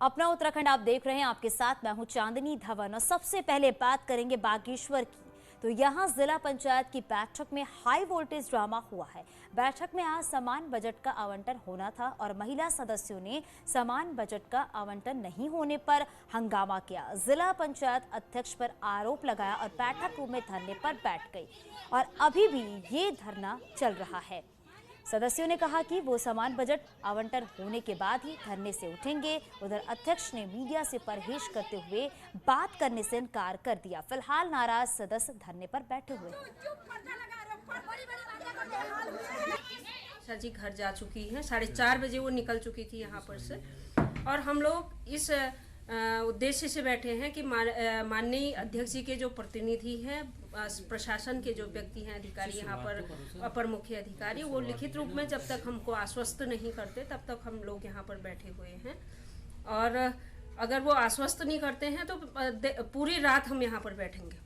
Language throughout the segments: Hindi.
अपना उत्तराखंड आप देख रहे हैं, आपके साथ मैं हूं चांदनी धवन। और सबसे पहले बात करेंगे बागेश्वर की। तो यहां जिला पंचायत की बैठक में हाई वोल्टेज ड्रामा हुआ है। बैठक में आज समान बजट का आवंटन होना था और महिला सदस्यों ने समान बजट का आवंटन नहीं होने पर हंगामा किया। जिला पंचायत अध्यक्ष पर आरोप लगाया और बैठक रूम में धरने पर बैठ गई और अभी भी ये धरना चल रहा है। सदस्यों ने कहा कि वो समान बजट आवंटन होने के बाद ही धरने से उठेंगे। उधर अध्यक्ष ने मीडिया से परहेज करते हुए बात करने से इनकार कर दिया। फिलहाल नाराज सदस्य धरने पर बैठे हुए हैं। सर जी घर जा चुकी हैं, 4:30 बजे वो निकल चुकी थी यहाँ पर से। और हम लोग इस उद्देश्य से बैठे हैं कि माननीय अध्यक्ष जी के जो प्रतिनिधि हैं, प्रशासन के जो व्यक्ति हैं, अधिकारी यहाँ पर अपर मुख्य अधिकारी, वो लिखित रूप में जब तक हमको आश्वस्त नहीं करते तब तक हम लोग यहाँ पर बैठे हुए हैं। और अगर वो आश्वस्त नहीं करते हैं तो पूरी रात हम यहाँ पर बैठेंगे।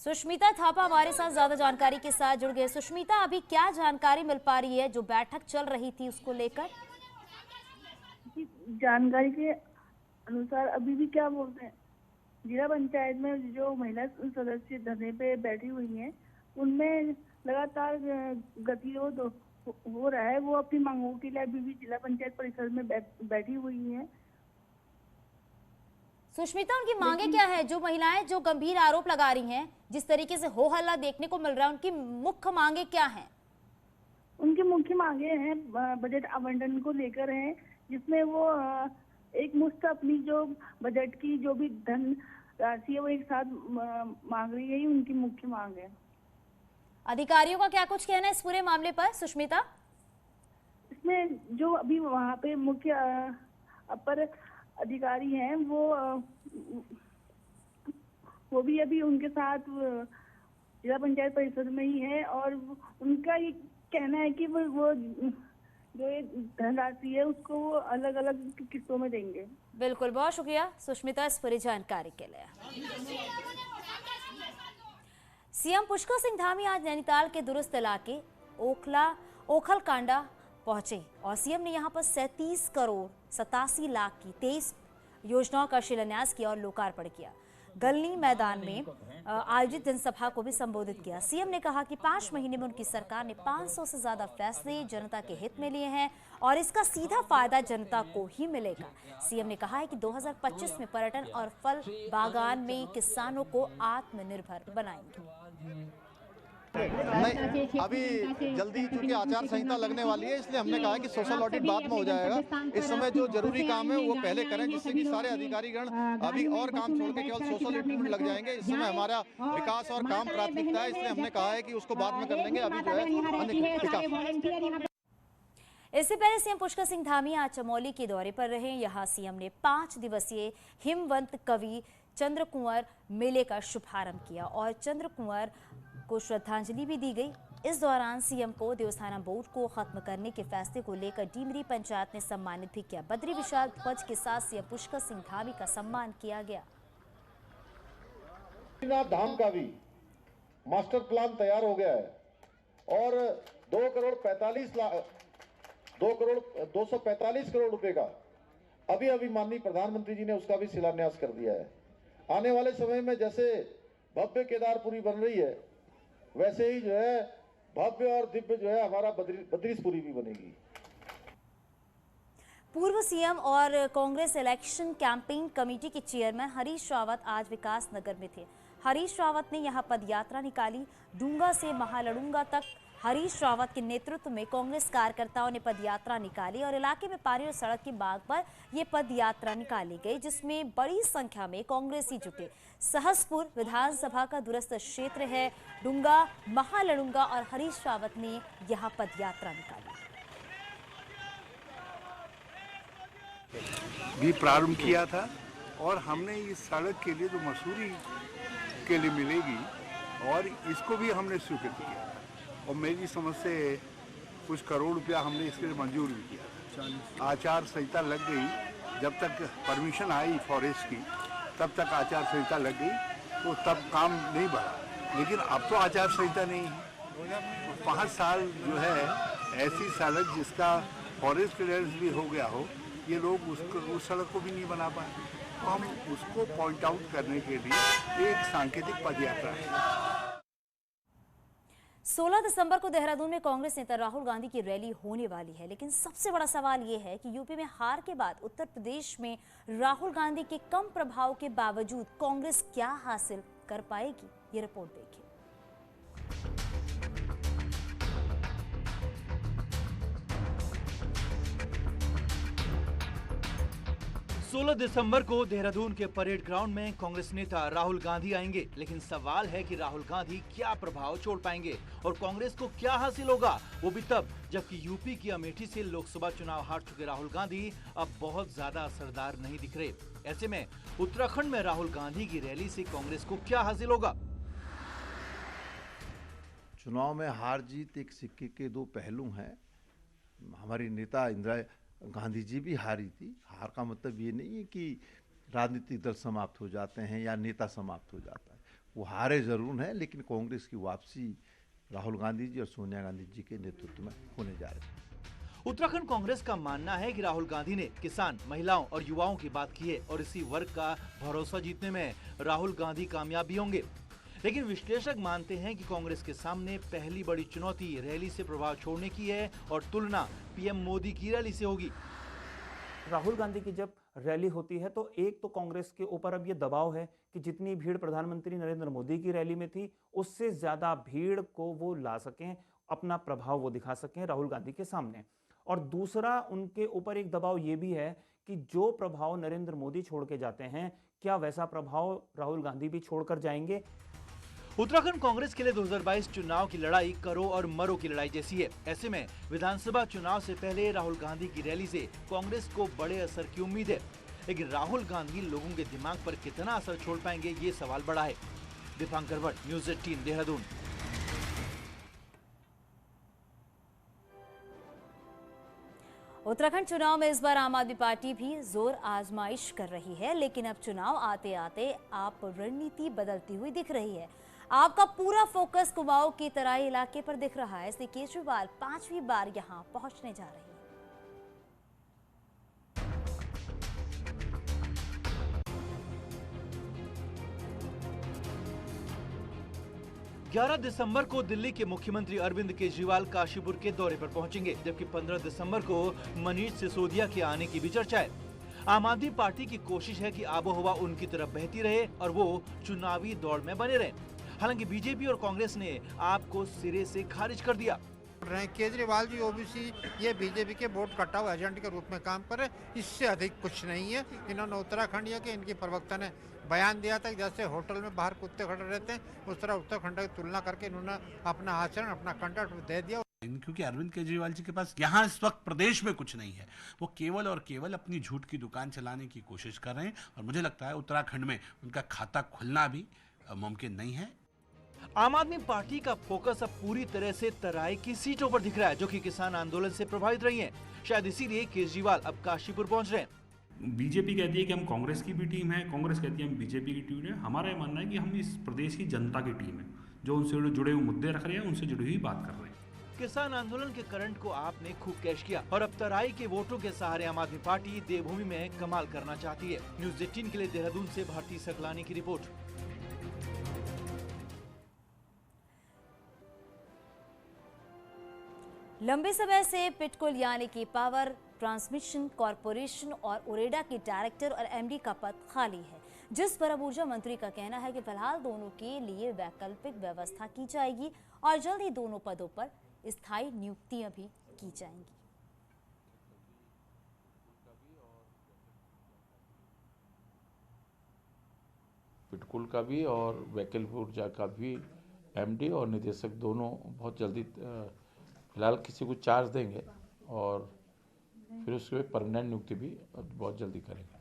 सुष्मिता थापा हमारे साथ ज्यादा जानकारी के साथ जुड़ गए। सुष्मिता, अभी क्या जानकारी मिल पा रही है जो बैठक चल रही थी उसको लेकर? जानकारी के अनुसार अभी भी क्या बोलते हैं, जिला पंचायत में जो महिला सदस्य धरने पे बैठी हुई हैं, उनमें लगातार गतिरोध हो रहा है। वो अपनी मांगों के लिए अभी भी जिला पंचायत परिसर में बैठी हुई हैं। सुष्मिता, उनकी मांगे क्या है? जो महिलाएं जो गंभीर आरोप लगा रही हैं, जिस तरीके से हो हल्ला देखने को मिल रहा है, उनकी मुख्य मांगे क्या हैं? उनकी मुख्य मांगे हैं बजट आवंटन को लेकर हैं, जिसमें वो एक मुश्त अपनी जो बजट की जो भी धन राशि है वो एक साथ मांग रही है। उनकी मुख्य मांग है। अधिकारियों का क्या कुछ कहना है इस पूरे मामले पर सुष्मिता? इसमें जो अभी वहाँ पे मुख्य अपर अधिकारी हैं वो भी अभी उनके साथ जिला पंचायत परिषद में ही है और उनका ये कहना है कि वो जो ये धनराशि है उसको वो अलग अलग किस्तों में देंगे। बिल्कुल, बहुत शुक्रिया सुष्मिता इस पूरी जानकारी के लिए। सीएम पुष्कर सिंह धामी आज नैनीताल के दुरुस्त इलाके ओखलकांडा पहुंचे और सीएम ने यहां पर 37 करोड़ 87 लाख की 23 योजनाओं का शिलान्यास किया और लोकार्पण किया। गलनी मैदान में आयोजित जनसभा को भी संबोधित किया। सीएम ने कहा कि 5 महीने में उनकी सरकार ने 500 से ज्यादा फैसले जनता के हित में लिए हैं और इसका सीधा फायदा जनता को ही मिलेगा। सीएम ने कहा है कि 2025 में पर्यटन और फल बागान में किसानों को आत्मनिर्भर बनाएंगे। नहीं, अभी जल्दी चूंकि आचार संहिता लगने वाली है, इसलिए हमने कहा कि सोशल ऑडिट बाद में हो जाएगा। इस समय जो जरूरी काम है वो पहले करें, जिससे कि सारे अधिकारीगण अभी और काम छोड़ के केवल सोशल ऑडिट में लग जाएंगे। इस समय हमारा विकास और काम प्राथमिकता है, इसलिए हमने कहा है कि उसको बाद में कर लेंगे। अभी जो है अन्य विकास। इससे पहले सीएम पुष्कर सिंह धामी आज चमोली के दौरे पर रहे। यहाँ सीएम ने 5 दिवसीय हिमवंत कवि चंद्र कुंवर मेले का शुभारंभ किया और चंद्र कुंवर को श्रद्धांजलि भी दी गई। इस दौरान सीएम को देवस्थानम बोर्ड को खत्म करने के फैसले को लेकर डीमरी पंचायत ने सम्मानित भी किया। बद्री विशाल ध्वज के साथ सीएम पुष्कर सिंह धामी का सम्मान किया गया। धाम का भी मास्टर प्लान तैयार हो गया है और 2,245 करोड़ रुपए का अभी माननीय प्रधानमंत्री जी ने उसका भी शिलान्यास कर दिया है। आने वाले समय में जैसे भव्य केदारपुरी बन रही है, वैसे ही जो है भव्य और दिव्य जो है हमारा बद्रीसपुरी भी बनेगी। पूर्व सीएम और कांग्रेस इलेक्शन कैंपेन कमेटी के चेयरमैन हरीश रावत आज विकास नगर में थे। हरीश रावत ने यहां पदयात्रा निकाली। डूंगा से महालडूंगा तक हरीश रावत के नेतृत्व में कांग्रेस कार्यकर्ताओं ने पदयात्रा निकाली और इलाके में पानी और सड़क की मांग पर यह पदयात्रा निकाली गई, जिसमें बड़ी संख्या में कांग्रेसी जुटे। सहसपुर विधानसभा का दूरस्थ क्षेत्र है डूंगा, महालडूंगा और हरीश रावत ने यहां पदयात्रा निकाली। भी प्रारंभ किया था और हमने इस सड़क के लिए जो मसूरी के लिए मिलेगी और इसको भी हमने स्वीकृत किया और मेरी समझ से कुछ करोड़ रुपया हमने इसके लिए मंजूर भी किया। आचार संहिता लग गई, जब तक परमिशन आई फॉरेस्ट की तब तक आचार संहिता लग गई, तो तब काम नहीं बढ़ा। लेकिन अब तो आचार संहिता नहीं है। 5 साल जो है ऐसी सड़क जिसका फॉरेस्ट क्लियरेंस भी हो गया हो, ये लोग उस सड़क को भी नहीं बना पाए। तो हम उसको पॉइंट आउट करने के लिए एक सांकेतिक पदयात्रा है। 16 दिसंबर को देहरादून में कांग्रेस नेता राहुल गांधी की रैली होने वाली है, लेकिन सबसे बड़ा सवाल ये है कि यूपी में हार के बाद उत्तर प्रदेश में राहुल गांधी के कम प्रभाव के बावजूद कांग्रेस क्या हासिल कर पाएगी। ये रिपोर्ट देखिए। 16 दिसंबर को देहरादून के परेड ग्राउंड में कांग्रेस नेता राहुल गांधी आएंगे, लेकिन सवाल है कि राहुल गांधी क्या प्रभाव छोड़ पाएंगे और कांग्रेस को क्या हासिल होगा, वो भी तब जबकि यूपी की अमेठी से लोकसभा चुनाव हार चुके राहुल गांधी अब बहुत ज्यादा असरदार नहीं दिख रहे। ऐसे में उत्तराखंड में राहुल गांधी की रैली से कांग्रेस को क्या हासिल होगा। चुनाव में हार जीत एक सिक्के के दो पहलू हैं। हमारी नेता इंदिरा गांधी जी भी हारी थी। हार का मतलब ये नहीं है कि राजनीतिक दल समाप्त हो जाते हैं या नेता समाप्त हो जाता है। वो हारे जरूर हैं, लेकिन कांग्रेस की वापसी राहुल गांधी जी और सोनिया गांधी जी के नेतृत्व में होने जा रही है। उत्तराखंड कांग्रेस का मानना है कि राहुल गांधी ने किसान, महिलाओं और युवाओं की बात की है और इसी वर्ग का भरोसा जीतने में राहुल गांधी कामयाब भी होंगे। लेकिन विश्लेषक मानते हैं कि कांग्रेस के सामने पहली बड़ी चुनौती रैली से प्रभाव छोड़ने की है और तुलना पीएम मोदी की रैली से होगी। राहुल गांधी की जब रैली होती है तो एक तो कांग्रेस के ऊपर अब ये दबाव है कि जितनी भीड़ प्रधानमंत्री नरेंद्र मोदी की रैली में थी, उससे ज्यादा भीड़ को वो ला सकें, अपना प्रभाव वो दिखा सकें राहुल गांधी के सामने। और दूसरा उनके ऊपर एक दबाव ये भी है कि जो प्रभाव नरेंद्र मोदी छोड़ के जाते हैं, क्या वैसा प्रभाव राहुल गांधी भी छोड़कर जाएंगे। उत्तराखंड कांग्रेस के लिए 2022 चुनाव की लड़ाई करो और मरो की लड़ाई जैसी है। ऐसे में विधानसभा चुनाव से पहले राहुल गांधी की रैली से कांग्रेस को बड़े असर की उम्मीद है, लेकिन राहुल गांधी लोगों के दिमाग पर कितना असर छोड़ पाएंगे, ये सवाल बड़ा है। दीपांकर भट्ट, न्यूज़ 18 देहरादून। उत्तराखंड चुनाव में इस बार आम आदमी पार्टी भी जोर आजमाइश कर रही है, लेकिन अब चुनाव आते आते आप रणनीति बदलती हुई दिख रही है। आपका पूरा फोकस कुमाऊं की तराई इलाके पर दिख रहा है, इसलिए केजरीवाल 5वीं बार यहां पहुंचने जा रहे हैं। 11 दिसंबर को दिल्ली के मुख्यमंत्री अरविंद केजरीवाल काशीपुर के दौरे पर पहुंचेंगे, जबकि 15 दिसंबर को मनीष सिसोदिया के आने की भी चर्चा है। आम आदमी पार्टी की कोशिश है कि आबोहवा उनकी तरफ बहती रहे और वो चुनावी दौड़ में बने रहें। हालांकि बीजेपी और कांग्रेस ने आपको सिरे से खारिज कर दिया। केजरीवाल जी ओबीसी ये बीजेपी के वोट कटाव एजेंट के रूप में काम कर रहे, इससे अधिक कुछ नहीं है। इन्होंने उत्तराखंड के इनकी प्रवक्ता ने बयान दिया था कि जैसे होटल में बाहर कुत्ते खड़े रहते हैं, उस तरह उत्तराखंड की तुलना करके इन्होंने अपना आचरण, अपना कंडक्ट दे दिया। क्योंकि अरविंद केजरीवाल जी के पास यहाँ इस वक्त प्रदेश में कुछ नहीं है, वो केवल और केवल अपनी झूठ की दुकान चलाने की कोशिश कर रहे हैं और मुझे लगता है उत्तराखंड में उनका खाता खुलना भी मुमकिन नहीं है। आम आदमी पार्टी का फोकस अब पूरी तरह से तराई की सीटों पर दिख रहा है, जो कि किसान आंदोलन से प्रभावित रही हैं। शायद इसीलिए केजरीवाल अब काशीपुर पहुंच रहे हैं। बीजेपी कहती है कि हम कांग्रेस की भी टीम है, कांग्रेस कहती है हम बीजेपी की टीम है। हमारा ये मानना है कि हम इस प्रदेश की जनता की टीम है, जो उनसे जुड़े हुए मुद्दे रख रहे हैं, उनसे जुड़ी हुई बात कर रहे हैं। किसान आंदोलन के करंट को आपने खूब कैश किया और अब तराई के वोटों के सहारे आम आदमी पार्टी देवभूमि में कमाल करना चाहती है। न्यूज़ 18 के लिए देहरादून से भारती सकलानी की रिपोर्ट। लंबे समय से पिटकुल यानी कि पावर ट्रांसमिशन कॉरपोरेशन और उरेडा के डायरेक्टर और एमडी का पद खाली है, जिस पर अब ऊर्जा मंत्री का कहना है कि फिलहाल दोनों के लिए वैकल्पिक व्यवस्था की जाएगी और जल्द ही दोनों पदों पर स्थायी नियुक्तियां भी की जाएंगी। पिटकुल का भी और वैकल्पिक ऊर्जा का भी एमडी और निदेशक दोनों बहुत जल्दी फिलहाल किसी को चार्ज देंगे और फिर उसके परमानेंट नियुक्ति भी बहुत जल्दी करेंगे।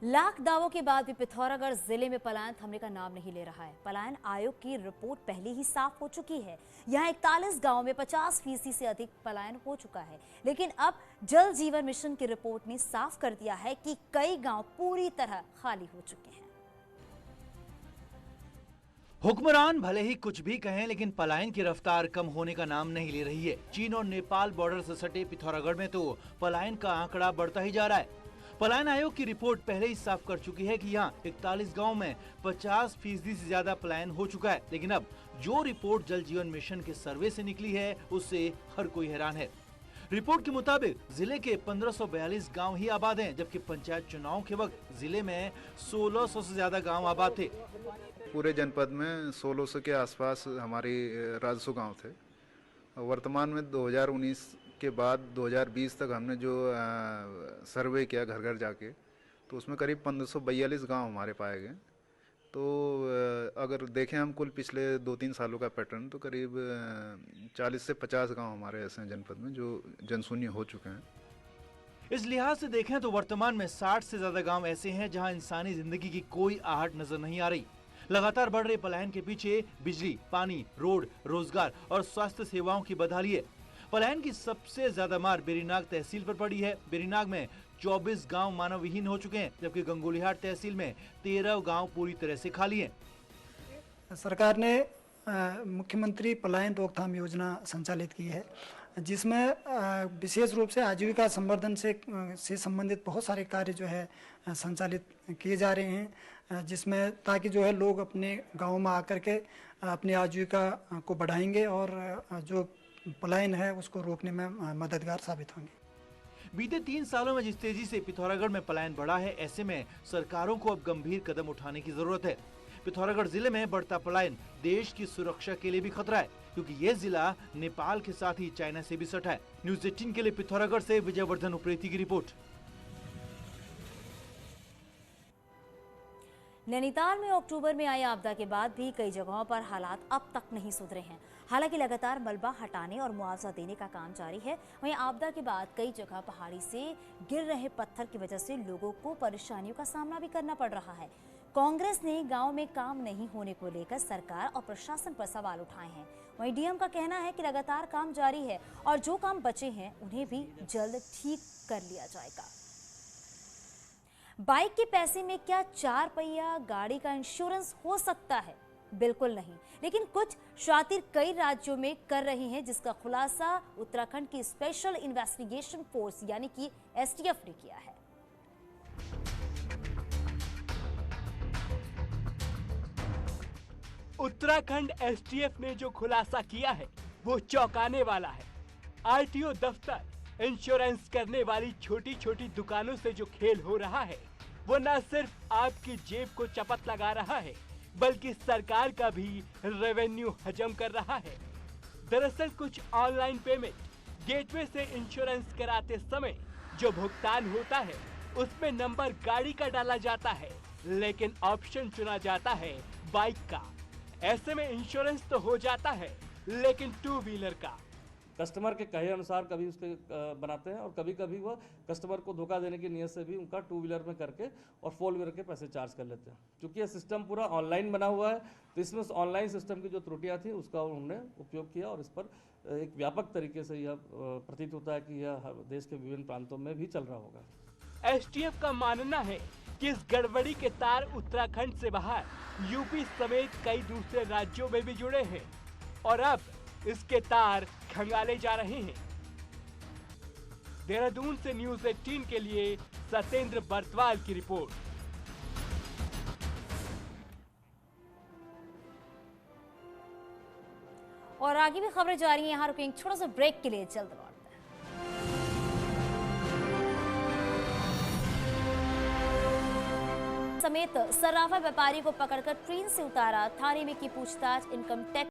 लाख दावों के बाद भी पिथौरागढ़ जिले में पलायन थमने का नाम नहीं ले रहा है। पलायन आयोग की रिपोर्ट पहले ही साफ हो चुकी है। यहाँ 41 गांव में 50% से अधिक पलायन हो चुका है, लेकिन अब जल जीवन मिशन की रिपोर्ट ने साफ कर दिया है कि कई गांव पूरी तरह खाली हो चुके हैं। हुक्मरान भले ही कुछ भी कहें, लेकिन पलायन की रफ्तार कम होने का नाम नहीं ले रही है। चीन और नेपाल बॉर्डर से सटे पिथौरागढ़ में तो पलायन का आंकड़ा बढ़ता ही जा रहा है। पलायन आयोग की रिपोर्ट पहले ही साफ कर चुकी है कि यहाँ 41 गांव में 50% से ज्यादा पलायन हो चुका है। लेकिन अब जो रिपोर्ट जल जीवन मिशन के सर्वे से निकली है, उससे हर कोई हैरान है। रिपोर्ट के मुताबिक जिले के 1542 गांव ही आबाद हैं, जबकि पंचायत चुनाव के वक्त जिले में 1600 से ज्यादा गांव आबाद थे। पूरे जनपद में 1600 के आसपास हमारी राजस्व गांव थे। वर्तमान में 2019 के बाद 2020 तक हमने जो सर्वे किया घर घर जाके, तो उसमें करीब 1542 गांव हमारे पाए गए। तो अगर देखें हम कुल पिछले 2-3 सालों का पैटर्न, तो करीब 40 से 50 गांव हमारे ऐसे हैं जनपद में जो जनशून्य हो चुके हैं। इस लिहाज से देखें तो वर्तमान में 60 से ज्यादा गांव ऐसे हैं जहां इंसानी जिंदगी की कोई आहट नजर नहीं आ रही। लगातार बढ़ रहे पलायन के पीछे बिजली, पानी, रोड, रोजगार और स्वास्थ्य सेवाओं की बदहाली है। पलायन की सबसे ज्यादा मार बेरीनाग तहसील पर पड़ी है। बेरीनाग में 24 गांव मानव विहीन हो चुके हैं, जबकि गंगोलीहाट तहसील में 13 गांव पूरी तरह से खाली हैं। सरकार ने मुख्यमंत्री पलायन रोकथाम योजना संचालित की है, जिसमें विशेष रूप से आजीविका संवर्धन से संबंधित बहुत सारे कार्य जो है संचालित किए जा रहे हैं, जिसमें ताकि जो है लोग अपने गाँव में आकर के अपनी आजीविका को बढ़ाएंगे और जो पलायन है उसको रोकने में मददगार साबित होंगे। बीते 3 सालों में जिस तेजी से पिथौरागढ़ में पलायन बढ़ा है, ऐसे में सरकारों को अब गंभीर कदम उठाने की जरूरत है। पिथौरागढ़ जिले में बढ़ता पलायन देश की सुरक्षा के लिए भी खतरा है, क्योंकि ये जिला नेपाल के साथ ही चाइना से भी सटा है। न्यूज़ 18 के लिए पिथौरागढ़ से विजयवर्धन उप्रेती की रिपोर्ट। नैनीताल में अक्टूबर में आई आपदा के बाद भी कई जगहों पर हालात अब तक नहीं सुधरे हैं। हालांकि लगातार मलबा हटाने और मुआवजा देने का काम जारी है। वहीं आपदा के बाद कई जगह पहाड़ी से गिर रहे पत्थर की वजह से लोगों को परेशानियों का सामना भी करना पड़ रहा है। कांग्रेस ने गांव में काम नहीं होने को लेकर सरकार और प्रशासन पर सवाल उठाए हैं। वहीं डीएम का कहना है कि लगातार काम जारी है और जो काम बचे हैं उन्हें भी जल्द ठीक कर लिया जाएगा। बाइक के पैसे में क्या 4 पहिया गाड़ी का इंश्योरेंस हो सकता है? बिल्कुल नहीं, लेकिन कुछ शातिर कई राज्यों में कर रही हैं, जिसका खुलासा उत्तराखंड की स्पेशल इन्वेस्टिगेशन फोर्स यानी कि एसटीएफ ने किया है। उत्तराखंड एसटीएफ ने जो खुलासा किया है वो चौंकाने वाला है। आरटीओ दफ्तर, इंश्योरेंस करने वाली छोटी छोटी दुकानों से जो खेल हो रहा है वो न सिर्फ आपकी जेब को चपत लगा रहा है, बल्कि सरकार का भी रेवेन्यू हजम कर रहा है। दरअसल कुछ ऑनलाइन पेमेंट गेटवे से इंश्योरेंस कराते समय जो भुगतान होता है उसमें नंबर गाड़ी का डाला जाता है, लेकिन ऑप्शन चुना जाता है बाइक का। ऐसे में इंश्योरेंस तो हो जाता है, लेकिन 2 व्हीलर का। कस्टमर के कहे अनुसार कभी उसके बनाते हैं और कभी कभी वो कस्टमर को धोखा देने की नीयत से भी उनका 2 व्हीलर में करके और 4 व्हीलर के पैसे चार्ज कर लेते हैं। क्योंकि ये सिस्टम पूरा ऑनलाइन बना हुआ है, तो इसमें ऑनलाइन सिस्टम की जो त्रुटियां थी उसका उन्होंने उपयोग किया और इस पर एक व्यापक तरीके से यह प्रतीत होता है कि यह देश के विभिन्न प्रांतों में भी चल रहा होगा। एसटीएफ का मानना है कि इस गड़बड़ी के तार उत्तराखंड से बाहर यूपी समेत कई दूसरे राज्यों में भी जुड़े हैं और अब इसके तार खंगाले जा रहे हैं। देहरादून से न्यूज़ 18 के लिए सत्येंद्र बर्तवाल की रिपोर्ट। और आगे भी खबरें जारी हैं, यहाँ रुकेंगे छोटा सा ब्रेक के लिए, जल्द लौटते हैं। समेत सर्राफा व्यापारी को पकड़कर ट्रेन से उतारा, थाने में की पूछताछ। Income tax